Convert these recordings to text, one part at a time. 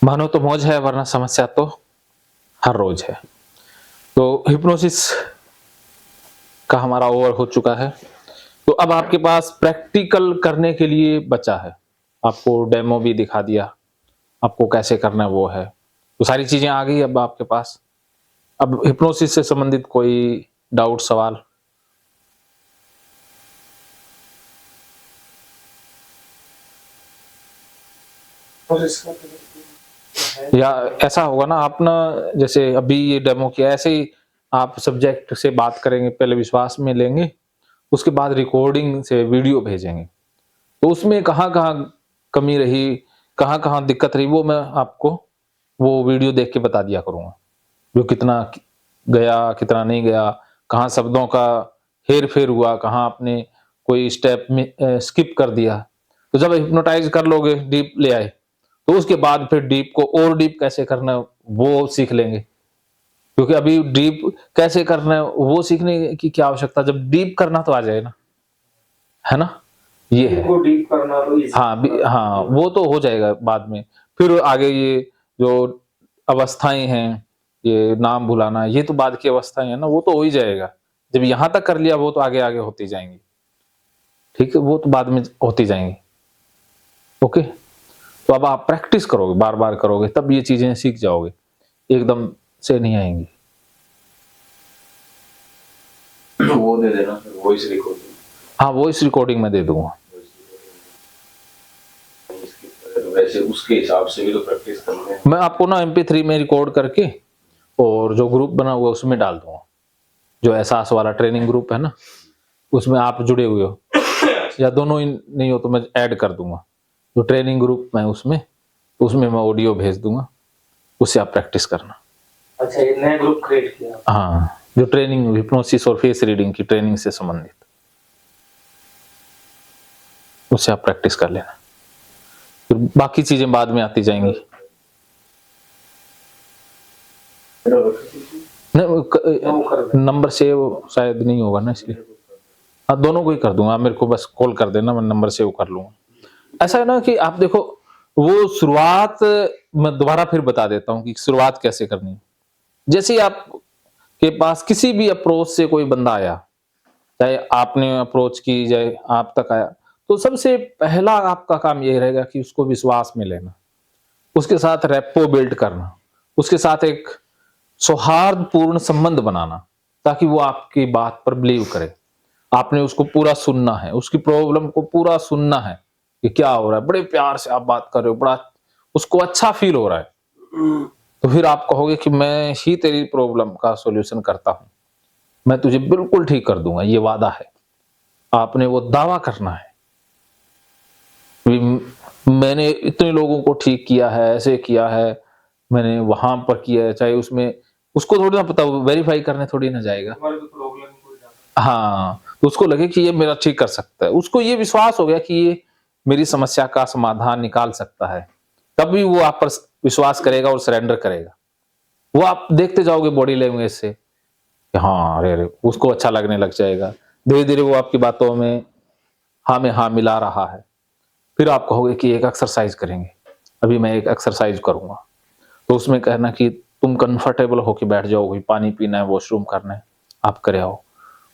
मानो तो मौज है वरना समस्या तो हर रोज है। तो हिप्नोसिस का हमारा ओवर हो चुका है। तो अब आपके पास प्रैक्टिकल करने के लिए बचा है। आपको डेमो भी दिखा दिया, आपको कैसे करना है वो है। तो सारी चीज़ें आ गई अब आपके पास। अब हिप्नोसिस से संबंधित कोई डाउट, सवाल? या ऐसा होगा ना, आप ना जैसे अभी ये डेमो किया, ऐसे ही आप सब्जेक्ट से बात करेंगे, पहले विश्वास में लेंगे, उसके बाद रिकॉर्डिंग से वीडियो भेजेंगे। तो उसमें कहाँ-कहाँ कमी रही, कहाँ-कहाँ दिक्कत रही, वो मैं आपको वो वीडियो देख के बता दिया करूँगा। जो कितना गया, कितना नहीं गया, कहाँ शब्दों का हेर-फेर हुआ, कहाँ आपने कोई स्टेप में स्किप कर दिया। तो जब हिप्नोटाइज़ कर लोगे, डीप ले आए, तो उसके बाद फिर डीप को और डीप कैसे करना है, वो सीख लेंगे। क्योंकि अभी डीप कैसे करना है, वो सीखने की क्या आवश्यकता, जब डीप करना तो आ जाए ना, है ना? ये है। को डीप करना तो हाँ, वो तो हो जाएगा बाद में। फिर आगे ये जो अवस्थाएँ हैं, ये नाम भुलाना, ये तो बाद की अवस्थाएँ हैं ना, वो तो हो ही जाएगा। जब यहाँ तक कर लिया, वो तो आगे-आगे होती जाएँगी। ठीक है? वो तो बाद में होती जाएँगी। ओके? तो अब आप प्रैक्टिस करोगे, बार-बार करोगे, तब ये चीज़ें सीख जाओगे। एकदम से नहीं आएँगी। वो दे देना फिर वॉइस रिकॉर्डिंग। हाँ, वॉइस रिकॉर्डिंग मैं दे दूँगा। वैसे उसके हिसाब से भी तो प्रैक्टिस करनी है। मैं आपको ना MP3 में रिकॉर्ड करके और जो ग्रुप बना हुआ है उसमें डाल दूँगा। जो एहसास वाला ट्रेनिंग ग्रुप है ना, उसमें आप जुड़े हुए हो, या दोनों ही नहीं हो तो मैं ऐड कर दूँगा। जो ट्रेनिंग ग्रुप है उसमें मैं ऑडियो भेज दूँगा, उससे आप प्रैक्टिस करना। अच्छा, ये नया ग्रुप क्रिएट किया? हाँ, जो ट्रेनिंग हिप्नोसिस और फेस रीडिंग की ट्रेनिंग से संबंधित, उससे आप प्रैक्टिस कर लेना। फिर बाकी चीज़ें बाद में आती जाएँगी। नहीं, नंबर सेव शायद नहीं होगा ना, इसलिए। हाँ, दोनों को ही कर दूँगा, आप मेरे को बस कॉल कर देना, मैं नंबर सेव कर लूँगा। ऐसा है ना कि आप देखो, वो शुरुआत मैं दोबारा फिर बता देता हूँ कि शुरुआत कैसे करनी है। जैसे ही आपके पास किसी भी अप्रोच से कोई बंदा आया, चाहे आपने अप्रोच की, चाहे आप तक आया, तो सबसे पहला आपका काम ये रहेगा कि उसको विश्वास में लेना, उसके साथ रेपो बिल्ड करना, उसके साथ एक सौहार्दपूर्ण संबंध बनाना, ताकि वो आपकी बात पर बिलीव करे। आपने उसको पूरा सुनना है, उसकी प्रॉब्लम को पूरा सुनना है कि क्या हो रहा है। बड़े प्यार से आप बात कर रहे हो, बड़ा उसको अच्छा फील हो रहा है, तो फिर आप कहोगे कि मैं ही तेरी प्रॉब्लम का सॉल्यूशन करता हूँ, मैं तुझे बिल्कुल ठीक कर दूंगा, ये वादा है। आपने वो दावा करना है कि मैंने इतने लोगों को ठीक किया है, ऐसे किया है, मैंने वहां पर किया है, चाहे उसमें उसको थोड़ी ना पता, वेरीफाई करने थोड़ी ना जाएगा। हाँ, तो उसको लगे कि ये मेरा ठीक कर सकता है, उसको ये विश्वास हो गया कि ये मेरी समस्या का समाधान निकाल सकता है, तभी वो आप पर विश्वास करेगा और सरेंडर करेगा। वो आप देखते जाओगे बॉडी लैंग्वेज से कि हाँ, अरे अरे, उसको अच्छा लगने लग जाएगा। धीरे धीरे वो आपकी बातों में हाँ मिला रहा है। फिर आप कहोगे कि एक एक्सरसाइज करेंगे, अभी मैं एक एक्सरसाइज करूंगा, तो उसमें कहना कि तुम कंफर्टेबल होके बैठ जाओ, कोई पानी पीना है, वॉशरूम करना है, आप करे आओ,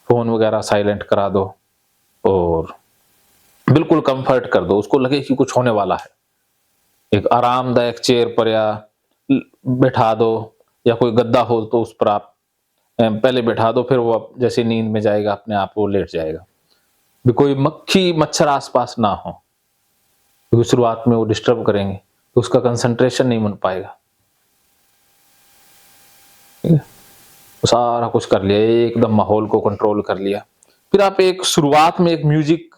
फोन वगैरह साइलेंट करा दो और बिल्कुल कंफर्ट कर दो, उसको लगे कि कुछ होने वाला है। एक आरामदायक चेयर पर या बैठा दो, या कोई गद्दा हो तो उस पर आप पहले बैठा दो, फिर वो जैसे नींद में जाएगा अपने आप वो लेट जाएगा। भी कोई मक्खी मच्छर आसपास ना हो, क्योंकि शुरुआत में वो डिस्टर्ब करेंगे तो उसका कंसंट्रेशन नहीं बन पाएगा। ठीक है? तो सारा कुछ कर लिया, एकदम माहौल को कंट्रोल कर लिया। फिर आप एक शुरुआत में एक म्यूजिक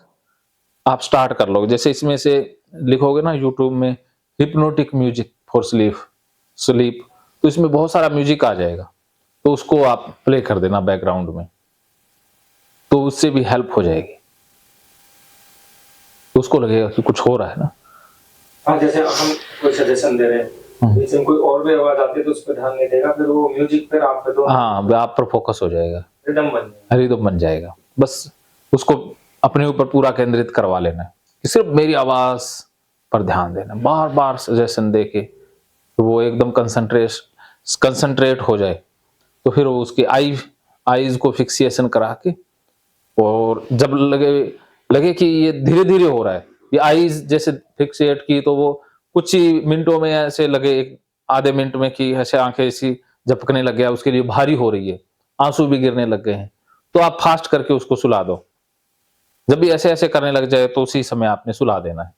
आप स्टार्ट कर लोगे, जैसे इसमें से लिखोगे ना यूट्यूब में हिप्नोटिक म्यूजिक फॉर स्लीप, तो इसमें बहुत सारा म्यूजिक आ जाएगा, तो उसको आप प्ले कर देना बैकग्राउंड में, तो उससे भी हेल्प हो जाएगी। तो उसको लगेगा कि कुछ हो रहा है ना। हाँ, जैसे हम कोई सजेशन दे रहे हैं, जैसे कोई और भी आवाज आती है तो उस पर ध्यान नहीं देगा, फिर वो म्यूजिक पर आप पे हाँ, आप पर फोकस हो जाएगा, रिदम बन जाएगा। बस उसको अपने ऊपर पूरा केंद्रित करवा लेना है कि सिर्फ मेरी आवाज पर ध्यान देना, बार बार सजेशन दे के तो वो एकदम कंसंट्रेट हो जाए, तो फिर वो उसकी आईज को फिक्सिएशन करा के, और जब लगे कि ये धीरे धीरे हो रहा है, ये आईज जैसे फिक्सिएट की तो वो कुछ ही मिनटों में ऐसे लगे, एक आधे मिनट में, कि ऐसे आंखें ऐसी झपकने लग गया, उसके लिए भारी हो रही है, आंसू भी गिरने लग गए हैं, तो आप फास्ट करके उसको सुला दो। जब भी ऐसे ऐसे करने लग जाए तो उसी समय आपने सुला देना है।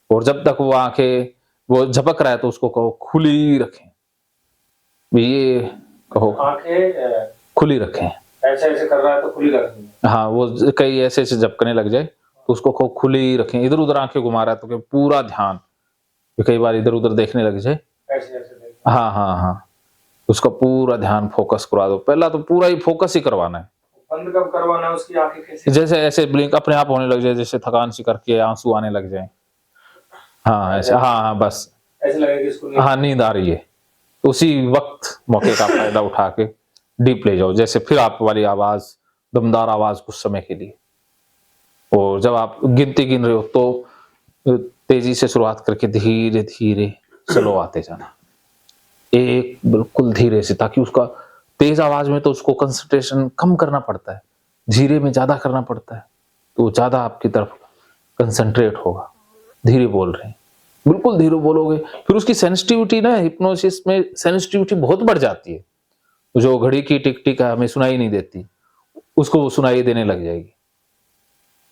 और जब तक वो आंखें वो झपक रहा है तो उसको कहो खुली रखें, ये कहो आंखें खुली रखें। ऐसे ऐसे कर रहा है तो खुली रखनी है। हाँ, वो कहीं ऐसे ऐसे झपकने लग जाए तो उसको कहो खुली रखें। इधर उधर आंखें घुमा रहा है तो पूरा ध्यान, कई बार इधर उधर देखने लग जाए, ऐसे ऐसे देखना। हाँ हाँ हाँ, उसका पूरा ध्यान फोकस करा दो। पहला तो पूरा ही फोकस ही करवाना है। बंद कब करवाना है, उसकी आंखें कैसे? जैसे ऐसे ब्लिंक अपने आप होने लग जाए, जैसे थकान सी करके आंसू आने लग जाए, हाँ ऐसे, हाँ हाँ बस ऐसे लगेगा कि इसको हाँ नींद आ रही है, तो उसी वक्त मौके का फायदा उठा के डीप ले जाओ। जैसे फिर आप वाली आवाज, दमदार आवाज कुछ समय के लिए, और जब आप गिनती गिन रहे हो तो तेजी से शुरुआत करके धीरे धीरे स्लो आते जाना, एक बिल्कुल धीरे से, ताकि उसका तेज आवाज में तो उसको कंसंट्रेशन कम करना पड़ता है, धीरे में ज्यादा करना पड़ता है, तो ज्यादा आपकी तरफ कंसंट्रेट होगा। धीरे बोल रहे हैं, बिल्कुल धीरे बोलोगे, फिर उसकी सेंसिटिविटी ना, हिप्नोसिस में सेंसिटिविटी बहुत बढ़ जाती है। जो घड़ी की टिक टिक हमें सुनाई नहीं देती, उसको वो सुनाई देने लग जाएगी,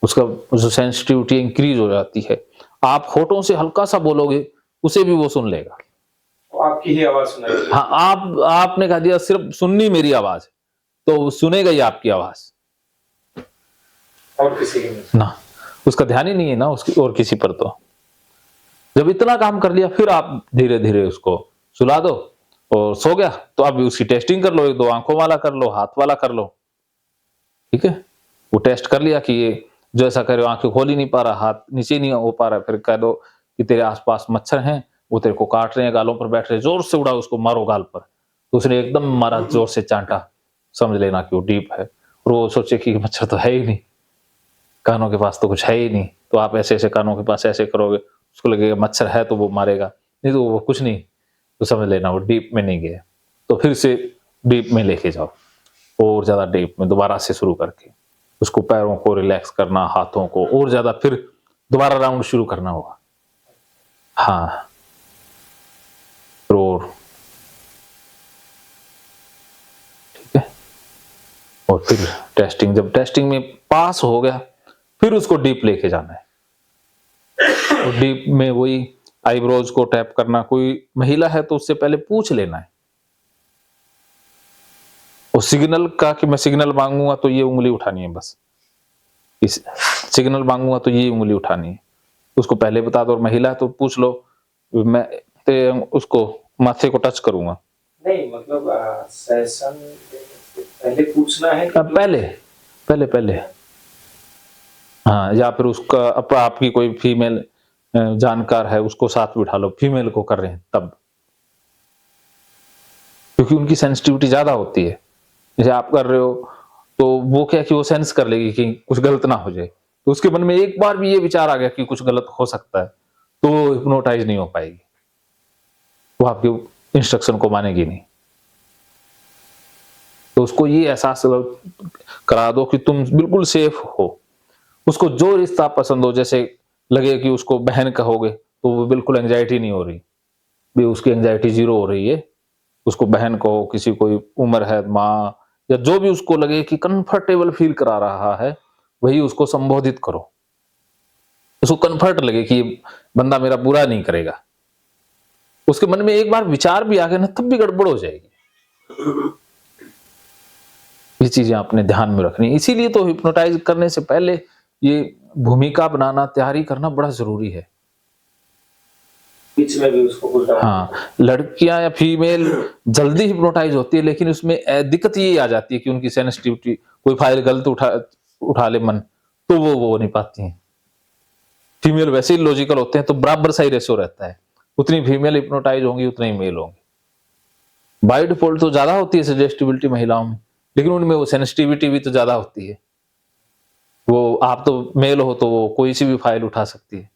उसका जो सेंसिटिविटी इंक्रीज हो जाती है। आप होठों से हल्का सा बोलोगे, उसे भी वो सुन लेगा। तो आपकी ही आवाज सुनाई देगी। हाँ, आपने कह दिया सिर्फ सुननी मेरी आवाज, तो सुनेगा ही आपकी आवाज, और किसी की नहीं ना, उसका ध्यान ही नहीं है ना उसकी और किसी पर। तो जब इतना काम कर लिया, फिर आप धीरे धीरे उसको सुला दो, और सो गया तो अब उसकी टेस्टिंग कर लो, एक दो आंखों वाला कर लो, हाथ वाला कर लो, ठीक है। वो टेस्ट कर लिया कि ये जो ऐसा करे, आंखें खोल ही नहीं पा रहा, हाथ नीचे नहीं हो पा रहा, फिर कह दो कि तेरे आसपास मच्छर हैं, वो तेरे को काट रहे हैं, गालों पर बैठ रहे हैं, जोर से उड़ा उसको, मारो गाल पर। तो उसने एकदम मारा, जोर से चांटा, समझ लेना कि वो डीप है। और वो सोचे कि मच्छर तो है ही नहीं, कानों के पास तो कुछ है ही नहीं, तो आप ऐसे ऐसे कानों के पास ऐसे करोगे, उसको लगेगा मच्छर है तो वो मारेगा, नहीं तो वो कुछ नहीं, तो समझ लेना वो डीप में नहीं गया। तो फिर से डीप में लेके जाओ, और ज्यादा डीप में दोबारा से शुरू करके उसको पैरों को रिलैक्स करना, हाथों को, और ज्यादा फिर दोबारा राउंड शुरू करना होगा। हाँ, और ठीक है। और फिर टेस्टिंग, जब टेस्टिंग में पास हो गया, फिर उसको डीप लेके जाना है। और डीप में वही आईब्रोज को टैप करना, कोई महिला है तो उससे पहले पूछ लेना है, और सिग्नल का कि मैं सिग्नल मांगूंगा तो ये उंगली उठानी है, बस इस सिग्नल मांगूंगा तो ये उंगली उठानी है, उसको पहले बता दो। और महिला है तो पूछ लो, मैं उसको माथे को टच करूंगा। नहीं, मतलब सेशन पहले पूछना है कि पहले पहले पहले हाँ, या फिर उसका आपकी कोई फीमेल जानकार है, उसको साथ बिठा लो, फीमेल को कर रहे हैं तब, क्योंकि उनकी सेंसिटिविटी ज्यादा होती है। जैसे आप कर रहे हो तो वो क्या कि वो सेंस कर लेगी कि कुछ गलत ना हो जाए, तो उसके मन में एक बार भी ये विचार आ गया कि कुछ गलत हो सकता है, तो वो हिप्नोटाइज नहीं हो पाएगी, वो आपके इंस्ट्रक्शन को मानेगी नहीं। तो उसको ये एहसास करा दो कि तुम बिल्कुल सेफ हो। उसको जो रिश्ता पसंद हो, जैसे लगे कि उसको बहन कहोगे तो वो बिल्कुल एंजाइटी नहीं हो रही, भी उसकी एंजाइटी जीरो हो रही है, उसको बहन कहो, किसी कोई उम्र है, माँ, या जो भी उसको लगे कि कंफर्टेबल फील करा रहा है, वही उसको संबोधित करो, उसको कंफर्ट लगे कि ये बंदा मेरा बुरा नहीं करेगा। उसके मन में एक बार विचार भी आ गया ना, तब भी गड़बड़ हो जाएगी। ये चीजें आपने ध्यान में रखनी, इसीलिए तो हिप्नोटाइज करने से पहले ये भूमिका बनाना, तैयारी करना बड़ा जरूरी है। बीच में भी उसको उल्टा। हाँ, लड़कियां या फीमेल जल्दी हिप्नोटाइज होती है, लेकिन उसमें दिक्कत ये आ जाती है कि उनकी सेंसिटिविटी, कोई फाइल गलत उठा ले मन, तो वो नहीं पाती हैं। फीमेल वैसे ही लॉजिकल होते हैं, तो बराबर सही रेशो रहता है, उतनी फीमेल हिप्नोटाइज होंगी उतने ही मेल होंगे। बाय डिफॉल्ट तो ज्यादा होती है सजेस्टिबिलिटी महिलाओं में, लेकिन उनमें वो सेंसिटिविटी भी तो ज्यादा होती है। वो आप तो मेल हो तो वो कोई सी भी फाइल उठा सकती है,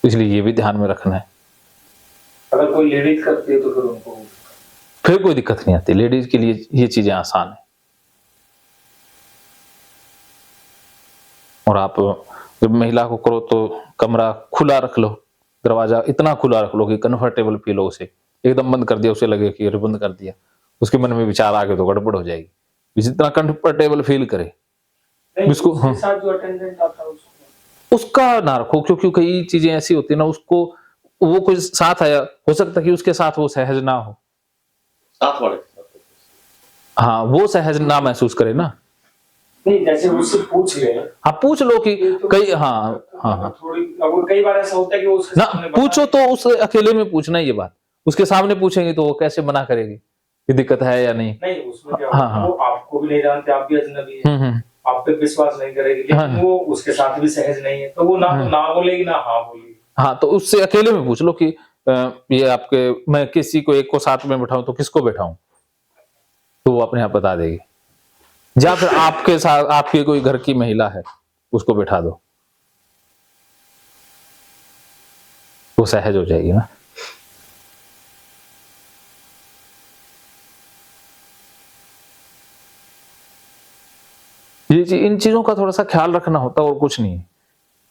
इसलिए ये भी ध्यान में रखना है। अगर कोई लेडीज करती है तो फिर उनको फिर कोई दिक्कत नहीं आती, लेडीज के लिए ये चीजें आसान है। और आप जब महिला को करो तो कमरा खुला रख लो, दरवाजा इतना खुला रख लो कि कंफर्टेबल फील हो उसे। एकदम बंद कर दिया, उसे लगे कि अरे बंद कर दिया, उसके मन में विचार आ गए तो गड़बड़ हो जाएगी। जितना कंफर्टेबल फील करे उसको, उसके साथ जो अटेंडेंट आता है उसका ना रखो, क्योंकि कई चीजें ऐसी होती है ना, उसको वो कोई साथ आया, हो सकता है कि उसके साथ वो सहज ना हो, साथ वाले के साथ, हाँ वो सहज ना महसूस करे ना। नहीं जैसे उससे पूछ ले, हाँ पूछ लो कि कई, हाँ हाँ हाँ थोड़ी, अब कई बार ऐसा होता है कि वो उसके ना, सामने पूछो तो उस अकेले में पूछना है ये बात। उसके सामने पूछेंगे तो वो कैसे मना करेगी कि दिक्कत है या नहीं। नहीं उसमें क्या हाँ होता है, हाँ वो आपको भी नहीं जानते, आप भी अजनबी है, आप पे विश्वास नहीं करेगी, लेकिन हाँ। वो उसके साथ भी सहज नहीं है, तो वो ना तो ना बोलेगी ना हाँ बोलेगी। हाँ तो उससे अकेले में पूछ लो कि ये आपके, मैं किसी को एक को साथ में बैठाऊं तो किसको बैठाऊं, तो वो अपने आप बता देगी। या फिर आपके साथ आपकी कोई घर की महिला है उसको बैठा दो, वो सहज हो जाएगी ना। इन चीजों का थोड़ा सा ख्याल रखना होता है और कुछ नहीं,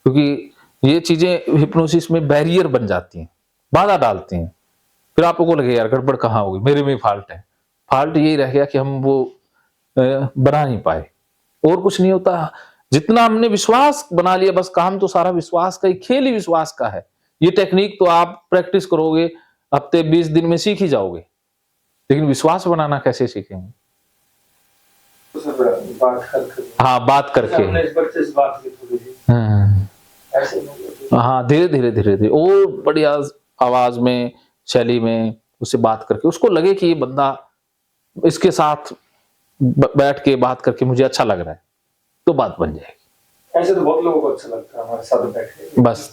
क्योंकि ये चीजें हिप्नोसिस में बैरियर बन जाती हैं, बाधा डालती हैं। फिर आपको लगे यार गड़बड़ कहाँ होगी, मेरे में फॉल्ट है। फॉल्ट यही रह गया कि हम वो बना नहीं पाए, और कुछ नहीं होता। जितना हमने विश्वास बना लिया, बस काम तो सारा विश्वास का ही, खेल ही विश्वास का है। ये टेक्निक तो आप प्रैक्टिस करोगे हफ्ते 20 दिन में सीख ही जाओगे, लेकिन विश्वास बनाना कैसे सीखेंगे? तो सर बात करके, हाँ बात करके, हमने इस बच्चे से बात की थोड़ी सी, ऐसे हाँ धीरे धीरे धीरे धीरे और बढ़िया आवाज में, शैली में उससे बात करके, उसको लगे कि ये बंदा, इसके साथ बैठ के बात करके मुझे अच्छा लग रहा है, तो बात बन जाएगी। ऐसे तो बहुत लोगों को अच्छा लगता है हमारे साथ बैठे, बस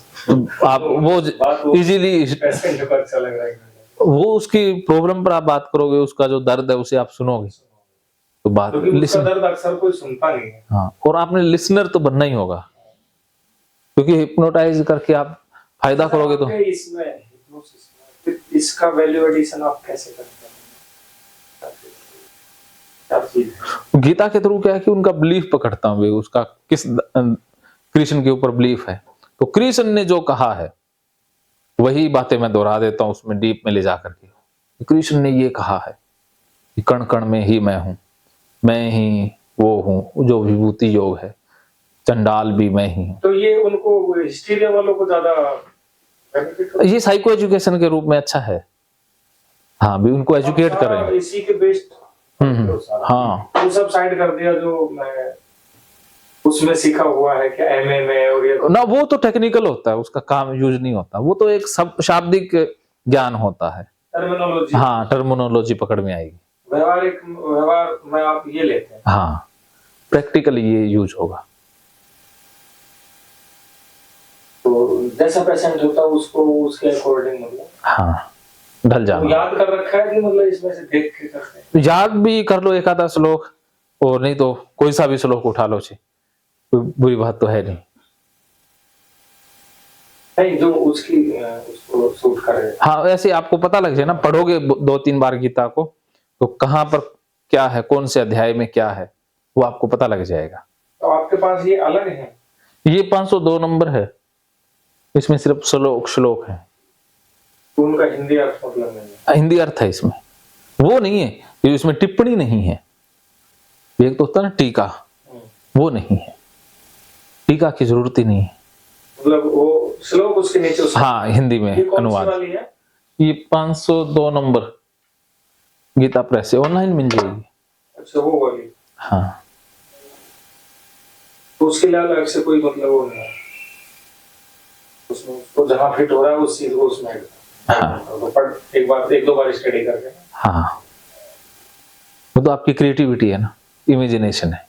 आप वो इजीली, पेशेंट को अच्छा लग रहा है, वो उसकी प्रॉब्लम पर आप बात करोगे, उसका जो दर्द है उसे आप सुनोगे तो बात, उसका दर्द अक्सर कोई सुनता नहीं है। हाँ, और आपने लिसनर तो बनना ही होगा, क्योंकि हिप्नोटाइज करके आप फायदा करोगे तो। इसमें हिप्नोसिस में इसका वैल्यू एडिशन आप कैसे करते हैं? गीता के थ्रू क्या है कि उनका बिलीफ पकड़ता हूँ, उसका किस कृष्ण के ऊपर बिलीफ है, तो कृष्ण ने जो कहा है वही बातें मैं दोहरा देता हूँ उसमें डीप में ले जा करके। कृष्ण ने ये कहा है कि कण कण में ही मैं हूँ, मैं ही वो हूँ जो विभूति योग है, चंडाल भी मैं ही हूँ। तो ये उनको हिस्ट्री वालों को ज्यादा बेनिफिट होता है? ये साइको एजुकेशन के रूप में अच्छा है, हाँ भी उनको एजुकेट कर रहे हैं। इसी के बेस्ड, हाँ वो सब साइड कर दिया जो मैं उसमें सीखा हुआ है क्या एमए में, और ये ना वो तो टेक्निकल होता है, उसका काम यूज नहीं होता, वो तो एक सब शाब्दिक ज्ञान होता है, टर्मिनोलॉजी, हाँ टर्मिनोलॉजी पकड़ में आएगी। व्यवहार में आप ये लेते हैं, हाँ प्रैक्टिकली ये यूज होगा। तो जैसा पेशेंट होता है उसको उसके अकॉर्डिंग मतलब हाँ ढल जाना। याद कर रखा है कि मतलब इसमें से देख के करते हैं? याद भी कर लो एक आधा श्लोक, और नहीं तो कोई सा भी श्लोक उठा लो, कोई बुरी बात तो है नहीं। नहीं जो उसकी उसको सूट करे। हाँ ऐसे आपको पता लग जाए ना, पढ़ोगे 2-3 बार गीता को तो कहाँ पर क्या है, कौन से अध्याय में क्या है, वो आपको पता लग जाएगा। तो आपके पास ये अलग है? ये 502 नंबर है, इसमें सिर्फ श्लोक है। तो उनका हिंदी अर्थ मतलब नहीं है? हिंदी अर्थ है इसमें, वो नहीं है, ये इसमें टिप्पणी नहीं है। एक तो होता है ना टीका, वो नहीं है, टीका की जरूरत ही नहीं है। मतलब वो श्लोक उसके नीचे हाँ हिंदी में अनुवाद। ये 502 नंबर गीता प्रेस से ऑनलाइन मिल जाएगी। अच्छा वो वाली, हाँ तो उसके लिए अलग से कोई मतलब वो नहीं है उसमें, तो जहाँ फिट हो रहा है उस चीज को उसमें हाँ तो पढ़ एक दो बार स्टडी करके। हाँ वो तो आपकी क्रिएटिविटी है ना, इमेजिनेशन है।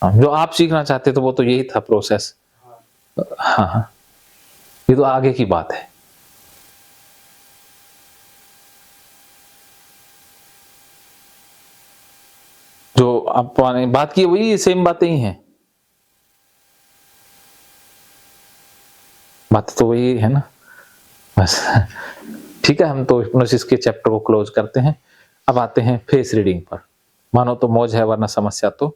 जो आप सीखना चाहते तो वो तो यही था प्रोसेस। हाँ हाँ ये तो आगे की बात है। जो आपने बात की वही सेम बातें ही हैं, बात तो वही है ना। बस ठीक है, हम तो हिप्नोसिस के चैप्टर को क्लोज करते हैं। अब आते हैं फेस रीडिंग पर। मानो तो मौज है वरना समस्या तो